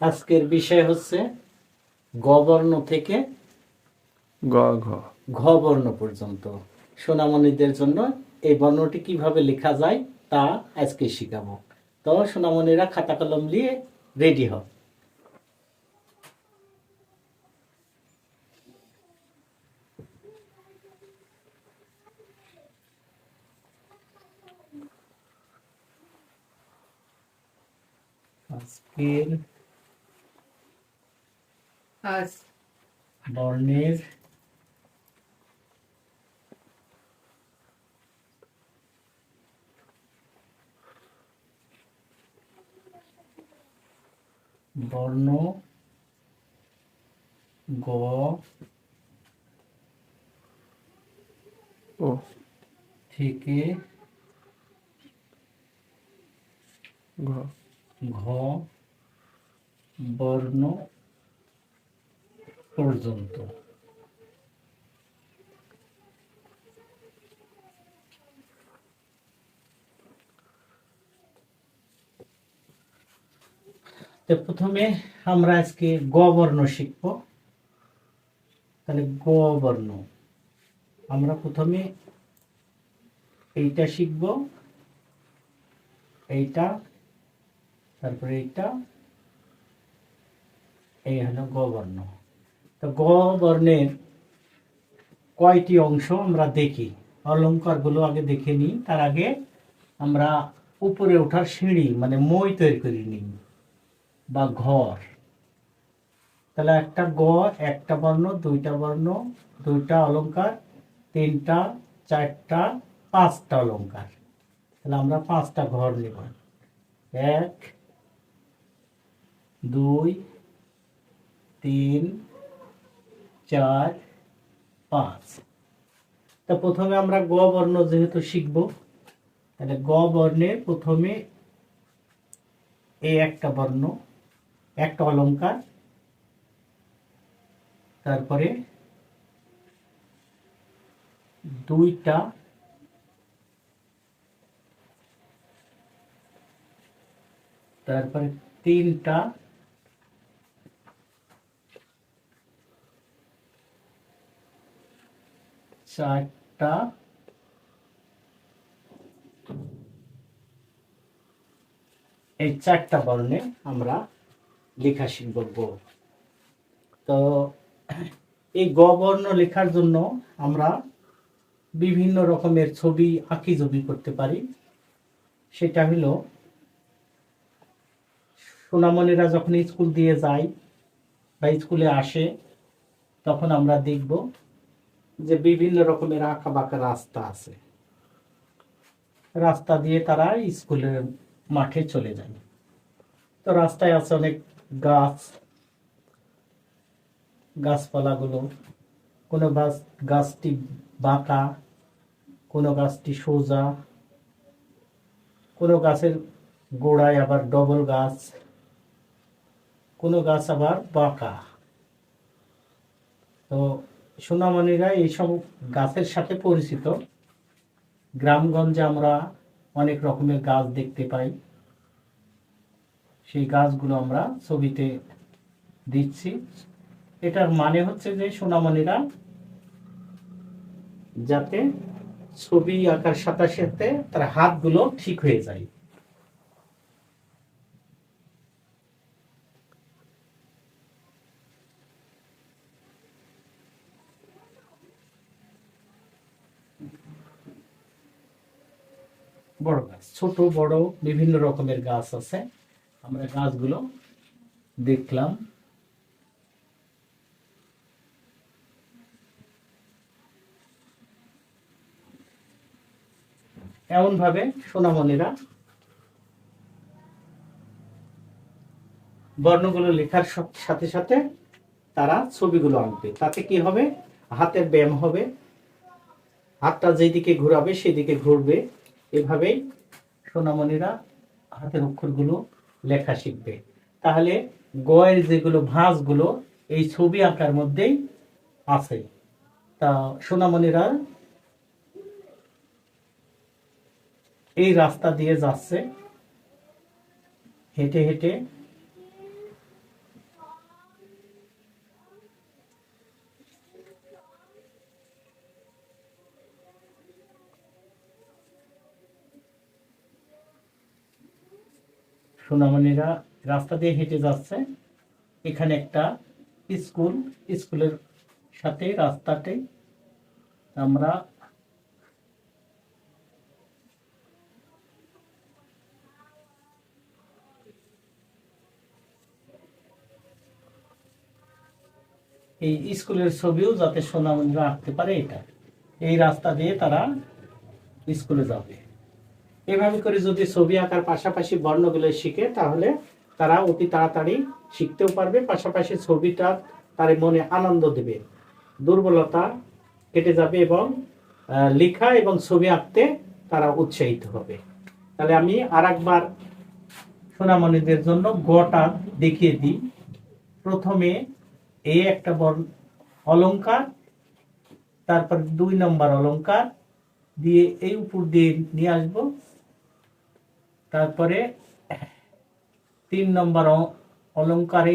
আজকের বিষয় হচ্ছে গ বর্ণ থেকে গ ঘ ঘ বর্ণ পর্যন্ত সোনামণিদের জন্য এই বর্ণটি কিভাবে লেখা যায় তা আজকে শিখাবো। তো সোনামণিরা খাতা কলম নিয়ে রেডি হও। আজকের বর্ণের বর্ণ গ ও থেকে ঘ ঘ বর্ণ পর্যন্ত। তো প্রথমে আমরা আজকে গ বর্ণ শিখব। তাহলে গ বর্ণ আমরা প্রথমে এইটা শিখব, এইটা, তারপরে এইটা, এই হলো গ বর্ণ। তো গ বর্ণের কয়টি অংশ আমরা দেখি, অলংকার গুলো আগে দেখে নিই। তার আগে আমরা উপরে ওঠার সিঁড়ি মানে মই তৈরি করে নিই বা ঘর। তাহলে একটা গ, একটা বর্ণ, দুইটা বর্ণ, দুইটা অলংকার, তিনটা, চারটা, পাঁচটা অলংকার। তাহলে আমরা পাঁচটা ঘর নেব। এক, দুই, তিন, চার, পাঁচ। তা প্রথমে আমরা গ বর্ণ যেহেতু শিখব, তাহলে গ বর্ণের প্রথমে এই একটা বর্ণ, একটা অলংকার, তারপরে দুইটা, তারপরে তিনটা, চারটা, এই চারটা বর্ণে আমরা লেখা শিখব গ। তো এই গ বর্ণ লেখার জন্য আমরা বিভিন্ন রকমের ছবি আঁকিঝুবি করতে পারি। সেটা হলো সোনামণিরা যখন স্কুল দিয়ে যায় বা স্কুলে আসে, তখন আমরা দেখব যে বিভিন্ন রকমের আঁকা বাঁকা রাস্তা আছে। রাস্তা দিয়ে তারা স্কুলের মাঠে চলে যায়। তো রাস্তায় আছে অনেক গাছ, গাছপালাগুলো, কোনো গাছটি বাঁকা, কোনো গাছটি সোজা, কোনো গাছের গোড়ায় আবার ডবল গাছ, কোনো গাছ আবার বাঁকা। তো সোনামণিরা এইসব গাছের সাথে পরিচিত। গ্রামগঞ্জে আমরা অনেক রকমের গাছ দেখতে পাই, সেই গাছগুলো আমরা ছবিতে দিচ্ছি। এটার মানে হচ্ছে যে সোনামণিরা যাতে ছবি আঁকার সাথে সাথে তার হাতগুলো ঠিক হয়ে যায়। বড় গাছ, ছোট বড় বিভিন্ন রকমের গাছ আছে, আমরা গাছগুলো দেখলাম। এমন ভাবে সোনামণিরা বর্ণগুলো লেখার সাথে সাথে তারা ছবিগুলো আঁকবে। তাতে কি হবে, হাতের ব্যায়াম হবে, হাতটা যেদিকে ঘোরাবে সেদিকে ঘুরবে। এভাবেই সোনামণিরা হাতের অক্ষরগুলো লেখা শিখবে। তাহলে গয়ের যেগুলো ভাঁজগুলো এই ছবি আঁকার মধ্যেই আছে। তা সোনামণিরা এই রাস্তা দিয়ে যাচ্ছে, হেঁটে হেঁটে সোনামণিরা রাস্তা দিয়ে হেঁটে যাচ্ছে, এখানে একটা স্কুল, স্কুলের সাথে রাস্তাতে আমরা এই স্কুলের ছবিও যাতে সোনামণিরা আঁকতে পারে, এটা এই রাস্তা দিয়ে তারা স্কুলে যাবে। এভাবে করে যদি ছবি আঁকার পাশাপাশি বর্ণগুলো শিখে তাহলে তারা অতি তাড়াতাড়ি শিখতেও পারবে, পাশাপাশি ছবিটা তার মনে আনন্দ দেবে, দুর্বলতা কেটে যাবে এবং লেখা এবং ছবি আঁকতে তারা উৎসাহিত হবে। তাহলে আমি আরেকবার সোনামণিদের জন্য গটা দেখিয়ে দিই। প্রথমে এই একটা অলংকার, তারপর 2 নম্বর অলংকার দিয়ে এই উপর দিয়ে নিয়ে আসব, তারপরে 3 নম্বর অলংকার,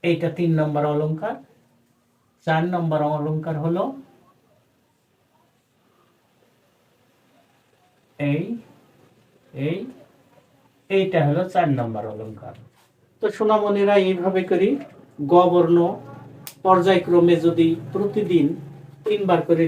এইটা 3 নম্বর অলংকার। 4 নম্বর অলংকার হলো এইটা হলো 4 নম্বর অলংকার। তো সোনামণিরা এইভাবে করি গ বর্ণ পর্যায়ক্রমে যদি প্রতিদিন 3 বার করে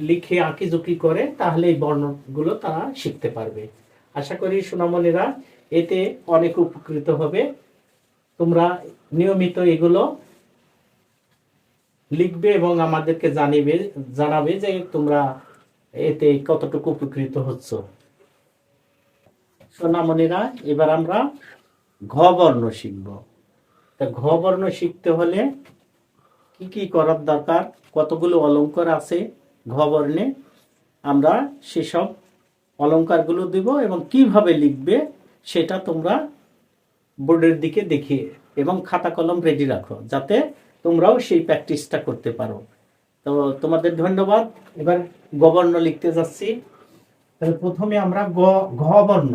লিখে আঁকিঝুঁকি করে তাহলে এই বর্ণগুলো তারা শিখতে পারবে। আশা করি সোনামণিরা এতে অনেক উপকৃত হবে। তোমরা নিয়মিত এগুলো লিখবে এবং আমাদেরকে জানাবে যে তোমরা এতে কতটুকু উপকৃত হচ্ছ। সোনামণিরা এবার আমরা ঘ বর্ণ শিখব। তা ঘ বর্ণ শিখতে হলে কি কি করার দরকার, কতগুলো অলংকার আছে ঘ বর্ণে, আমরা সেসব অলংকারগুলো দেব এবং কিভাবে লিখবে সেটা তোমরা বোর্ডের দিকে দেখিয়ে এবং খাতা কলম রেডি রাখো যাতে তোমরাও সেই প্র্যাকটিসটা করতে পারো। তো তোমাদের ধন্যবাদ। এবার গ বর্ণ লিখতে যাচ্ছি। তাহলে প্রথমে আমরা ঘ বর্ণ,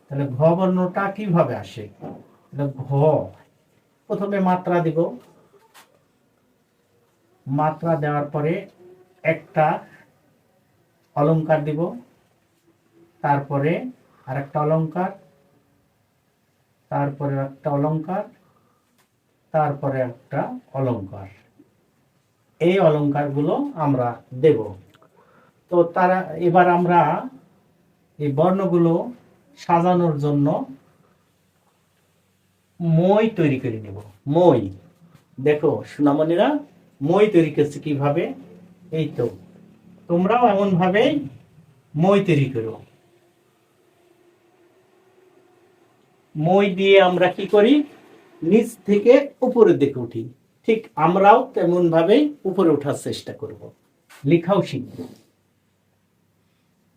তাহলে ঘ বর্ণটা কিভাবে আসে? ঘ প্রথমে মাত্রা দিব, মাত্রা দেওয়ার পরে একটা অলংকার দিব, তারপরে আরেকটা অলংকার, তারপরে একটা অলংকার, তারপরে একটা অলংকার। এই অলংকারগুলো আমরা দেব। তো এবার আমরা এই বর্ণগুলো সাজানোর জন্য মই তৈরি করে নেব। মই দেখো সোনামণিরা মই তৈরি করছে কিভাবে, এই তো তোমরাও এমন ভাবে মই তৈরি করো। মই দিয়ে আমরা কি করি, নিচ থেকে উপরের দিকে উঠি, ঠিক আমরাও তেমন ভাবেই উপরে ওঠার চেষ্টা করব, লেখাও শিখব।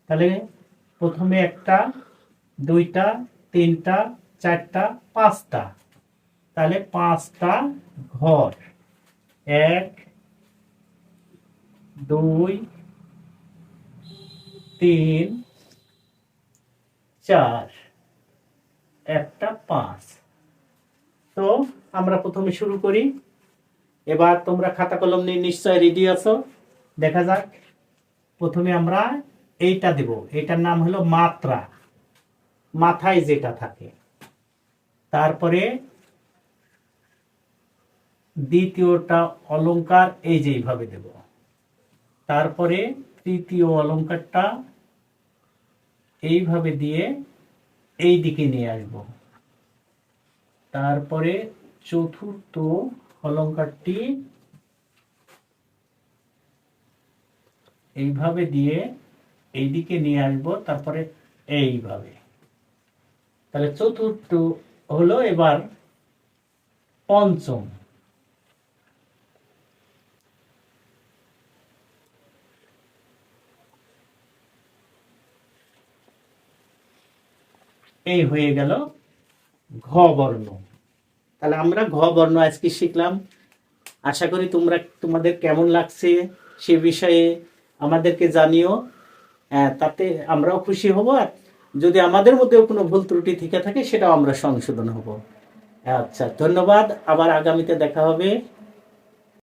তাহলে প্রথমে 1টা 2টা 3টা 4টা 5টা, তাহলে 5টা ঘর, 1 2 3 4, একটা 5। তো আমরা প্রথমে শুরু করি। এবার তোমরা খাতা কলম নিয়ে নিশ্চয় রেডি আছো, দেখা যাক। প্রথমে আমরা এইটা দেব, এটার নাম হলো মাত্রা, মাথায় যেটা থাকে। তারপরে দ্বিতীয়টা অলংকার এই যে এইভাবে দেব, তারপরে তৃতীয় অলংকারটা এইভাবে দিয়ে এই দিকে নিয়ে আসব, তারপরে চতুর্থ অলংকারটি এইভাবে দিয়ে এই দিকে নিয়ে আসব, তারপরে এইভাবে। তাহলে চতুর্থ হলো এবার পঞ্চম, এই হয়ে গেল ঘ বর্ণ। তাহলে আমরা ঘ বর্ণ আজকে শিখলাম। আশা করি তোমাদের কেমন লাগছে সে বিষয়ে আমাদেরকে জানিও, তাতে আমরাও খুশি হব। আর যদি আমাদের মধ্যেও কোনো ভুল ত্রুটি থেকে থাকে সেটাও আমরা সংশোধন হব। আচ্ছা, ধন্যবাদ। আবার আগামীতে দেখা হবে।